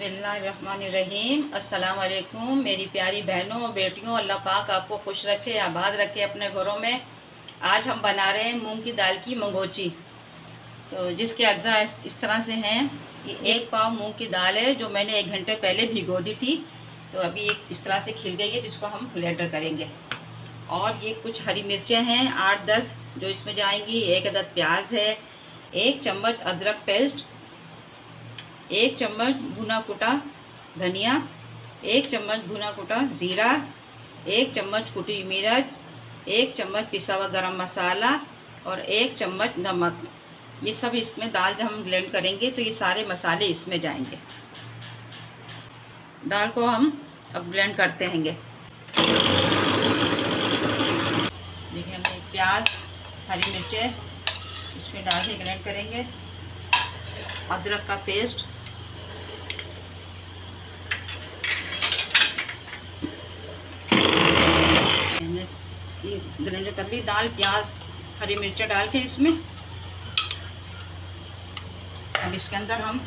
बिस्मिल्लाहिर्रहमानिर्रहीम। अस्सलाम वालेकुम मेरी प्यारी बहनों और बेटियों, अल्लाह पाक आपको खुश रखे, आबाद रखे अपने घरों में। आज हम बना रहे हैं मूंग की दाल की मंगोची। तो जिसके अज्जा इस तरह से हैं। ये 1 पाव मूंग की दाल है जो मैंने 1 घंटे पहले भिगो दी थी। तो अभी एक इस तरह से खिल गई है, जिसको हम ब्लेंडर करेंगे। और ये कुछ हरी मिर्चें हैं 8-10 जो इसमें जाएंगी। 1 अदद प्याज है, 1 चम्मच अदरक पेस्ट, 1 चम्मच भुना कुटा धनिया, 1 चम्मच भुना कुटा ज़ीरा, 1 चम्मच कुटी मिर्च, 1 चम्मच पिसा हुआ गरम मसाला और 1 चम्मच नमक। ये सब इसमें दाल जब हम ब्लेंड करेंगे तो ये सारे मसाले इसमें जाएंगे। दाल को हम अब ब्लेंड करते हैंगे। देखिए हमने प्याज, हरी मिर्चें इसमें डाल के ब्लेंड करेंगे। अदरक का पेस्ट, ये ब्लेंडर कर ली दाल, प्याज, हरी मिर्चें डाल के इसमें। अब इसके अंदर हम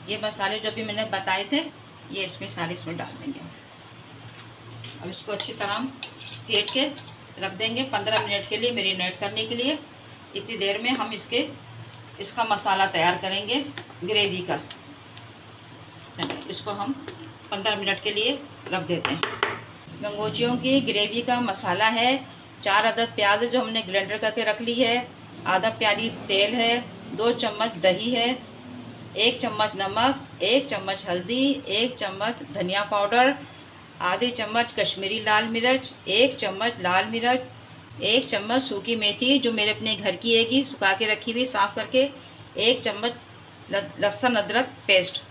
ये मसाले जो भी मैंने बताए थे ये इसमें सारे इसमें डाल देंगे। अब इसको अच्छी तरह फेंट के रख देंगे 15 मिनट के लिए मैरिनेट करने के लिए। इतनी देर में हम इसका मसाला तैयार करेंगे ग्रेवी का। इसको हम 15 मिनट के लिए रख देते हैं। मंगोचियों की ग्रेवी का मसाला है 4 अदद प्याज जो हमने ब्लेंडर करके रख ली है, आधा प्याली तेल है, 2 चम्मच दही है, 1 चम्मच नमक, 1 चम्मच हल्दी, 1 चम्मच धनिया पाउडर, आधी चम्मच कश्मीरी लाल मिर्च, 1 चम्मच लाल मिर्च, 1 चम्मच सूखी मेथी जो मेरे अपने घर की हैगी सुखा के रखी हुई साफ़ करके, 1 चम्मच लहसुन अदरक पेस्ट।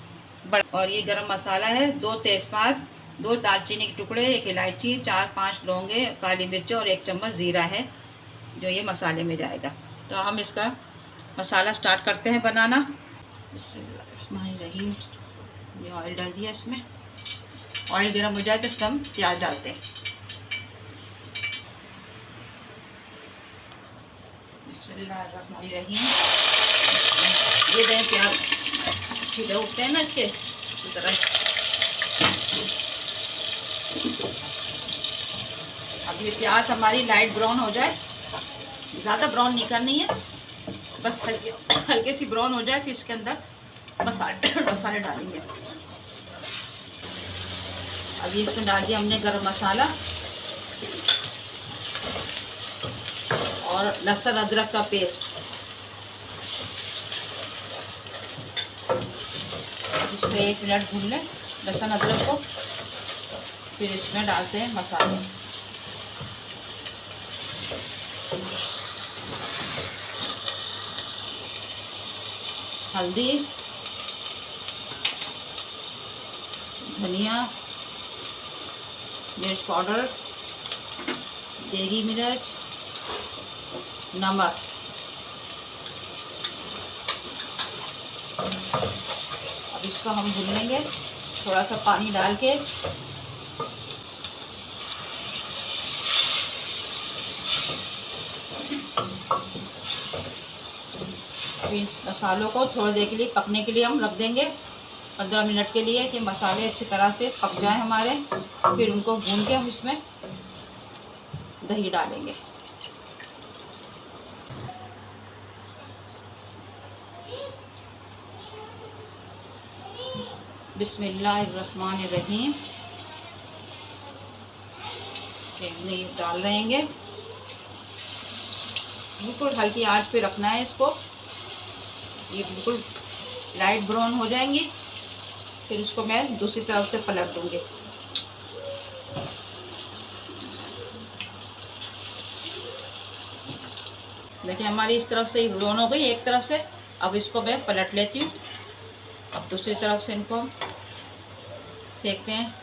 और ये गरम मसाला है, 2 तेज़पात, 2 दालचीनी के टुकड़े, 1 इलायची, 4-5 लौंगे, काली मिर्च और 1 चम्मच ज़ीरा है जो ये मसाले में जाएगा। तो हम इसका मसाला स्टार्ट करते हैं बनाना। बिस्मिल्लाहिर्रहमानिर्रहीम। ये ऑयल डाल दिया इसमें। ऑयल गर्म हो जाए तो इसमें हम प्याज डालते हैं। बिस्मिल्लाहिर्रहमानिर्रहीम। ये दें प्याज सीधे उठते हैं ना इसके इस तरह। अब ये प्याज हमारी लाइट ब्राउन हो जाए, ज़्यादा ब्राउन नहीं करनी है, बस हल्के सी ब्राउन हो जाए। फिर इसके अंदर मसाले डालेंगे। अब ये इसमें डाल दिया हमने गरम मसाला और लहसुन अदरक का पेस्ट। इसमें 1 मिनट भून लें लहसुन अदरक को। फिर इसमें डालते हैं मसाले। हल्दी, धनिया, मिर्च पाउडर, देगी मिर्च, नमक। अब इसको हम भून लेंगे थोड़ा सा पानी डाल के। मसालों को थोड़ी देर के लिए पकने के लिए हम रख देंगे 15 मिनट के लिए, कि मसाले अच्छी तरह से पक जाएं हमारे। फिर उनको भून के हम इसमें दही डालेंगे। बिस्मिल्लाहिर्रहमानिर्रहीम। ये डाल रहेंगे, बिल्कुल हल्की आंच पे रखना है इसको। ये बिल्कुल लाइट ब्राउन हो जाएंगी। फिर इसको मैं दूसरी तरफ से पलट दूंगी। देखिए हमारी इस तरफ से ही ब्राउन हो गई एक तरफ से। अब इसको मैं पलट लेती हूँ। अब दूसरी तरफ से इनको सेकते हैं।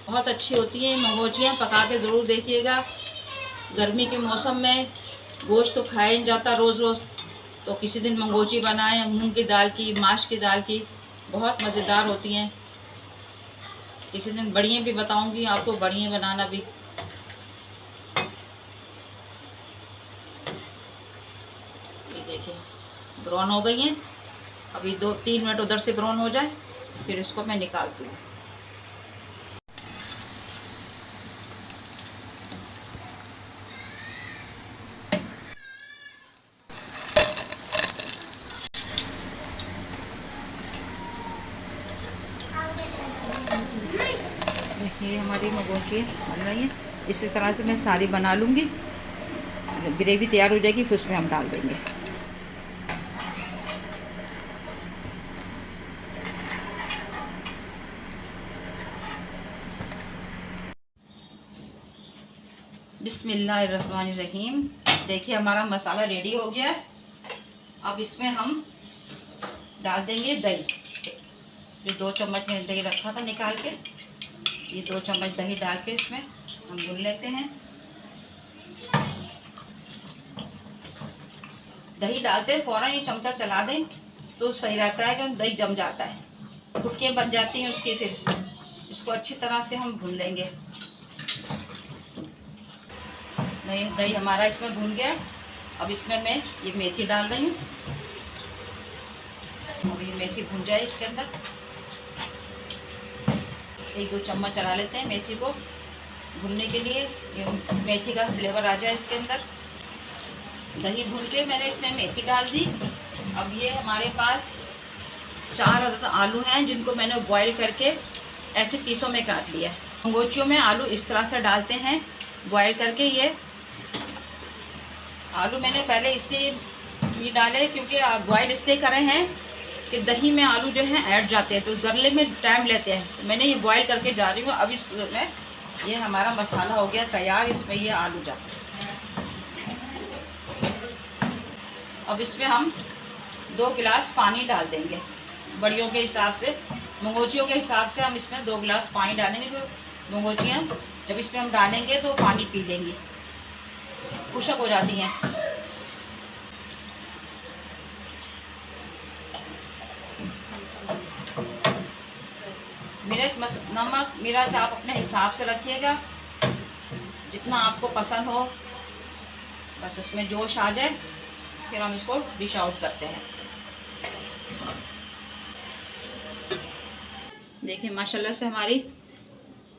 बहुत अच्छी होती हैं मंगोचियाँ, पका के ज़रूर देखिएगा। गर्मी के मौसम में गोश्त तो खाया नहीं जाता रोज़ रोज़, तो किसी दिन मंगोची बनाएं मूंग की दाल की, माश की दाल की, बहुत मज़ेदार होती हैं। किसी दिन बड़ियाँ भी बताऊंगी आपको, बड़ियाँ बनाना भी। ये देखिए ब्राउन हो गई हैं। अभी 2-3 मिनट उधर से ब्राउन हो जाए फिर इसको मैं निकालती हूँ। देखिए हमारी मंगोची बन रही है। इसी तरह से मैं सारी बना लूँगी। ग्रेवी तैयार हो जाएगी फिर उसमें हम डाल देंगे। बिस्मिल्लाहिर्रहमानिर्रहीम। देखिए हमारा मसाला रेडी हो गया है। अब इसमें हम डाल देंगे दही। ये 2 चम्मच में दही रखा था निकाल के, ये 2 चम्मच दही डाल के इसमें हम भून लेते हैं। दही डालते फ़ौरन ये चमचा चला दें तो सही रहता है, कि दही जम जाता है, गुटकियाँ बन जाती हैं उसकी। फिर इसको अच्छी तरह से हम भून लेंगे। दही हमारा इसमें भून गया। अब इसमें मैं ये मेथी डाल रही हूँ। अब ये मेथी भून जाए इसके अंदर। 1-2 चम्मच चला लेते हैं मेथी को भूनने के लिए, ये मेथी का फ्लेवर आ जाए इसके अंदर। दही भून के मैंने इसमें मेथी डाल दी। अब ये हमारे पास 4 आलू हैं जिनको मैंने बॉईल करके ऐसे पीसों में काट लिया है। मंगोचियों में आलू इस तरह से डालते हैं बॉईल करके। ये आलू मैंने पहले इसलिए ये डाले क्योंकि बॉईल इसलिए करे हैं कि दही में आलू जो है ऐड जाते हैं तो गलने में टाइम लेते हैं। तो मैंने ये बॉईल करके जा रही हूँ। अब इसमें ये हमारा मसाला हो गया तैयार। इसमें ये आलू जाते हैं। अब इसमें हम 2 गिलास पानी डाल देंगे। बड़ियों के हिसाब से, मंगोचियों के हिसाब से हम इसमें 2 गिलास पानी डालेंगे, क्योंकि मंगोचियाँ जब इसमें हम डालेंगे तो पानी पी लेंगी, खुशक हो जाती हैं। नमक मिर्च आप अपने हिसाब से रखिएगा, जितना आपको पसंद हो। बस इसमें जोश आ जाए फिर हम इसको डिश आउट करते हैं। देखिए माशाल्लाह से हमारी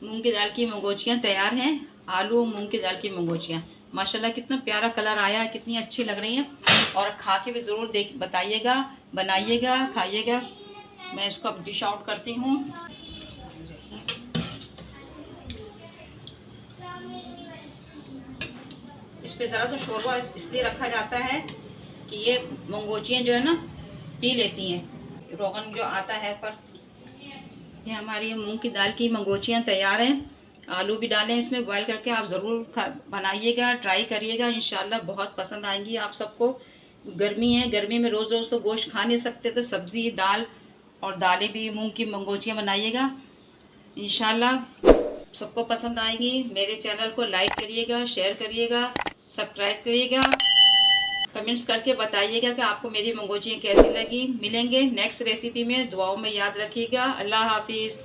मूंग की दाल की मंगोचियाँ तैयार हैं। आलू और मूंग की दाल की मंगोचियाँ माशाल्लाह कितना प्यारा कलर आया है, कितनी अच्छी लग रही हैं। और खा के भी ज़रूर बताइएगा, बनाइएगा, खाइएगा। मैं इसको अब डिश आउट करती हूँ। इस पर ज़रा सा शोरबा इसलिए रखा जाता है कि ये मंगोचियाँ जो है ना पी लेती हैं रोगन जो आता है। पर ये हमारी मूंग की दाल की मंगोचियाँ तैयार हैं। आलू भी डालें इसमें बॉईल करके। आप ज़रूर बनाइएगा, ट्राई करिएगा, इंशाल्लाह बहुत पसंद आएंगी आप सबको। गर्मी है, गर्मी में रोज़ रोज़ तो गोश्त खा नहीं सकते, तो सब्ज़ी, दाल और दालें भी मूंग की मंगोचियाँ बनाइएगा, इंशाल्लाह सबको पसंद आएगी। मेरे चैनल को लाइक करिएगा, शेयर करिएगा, सब्सक्राइब करिएगा, कमेंट्स करके बताइएगा कि आपको मेरी मंगोचियाँ कैसी लगी। मिलेंगे नेक्स्ट रेसिपी में। दुआओं में याद रखिएगा। अल्लाह हाफिज़।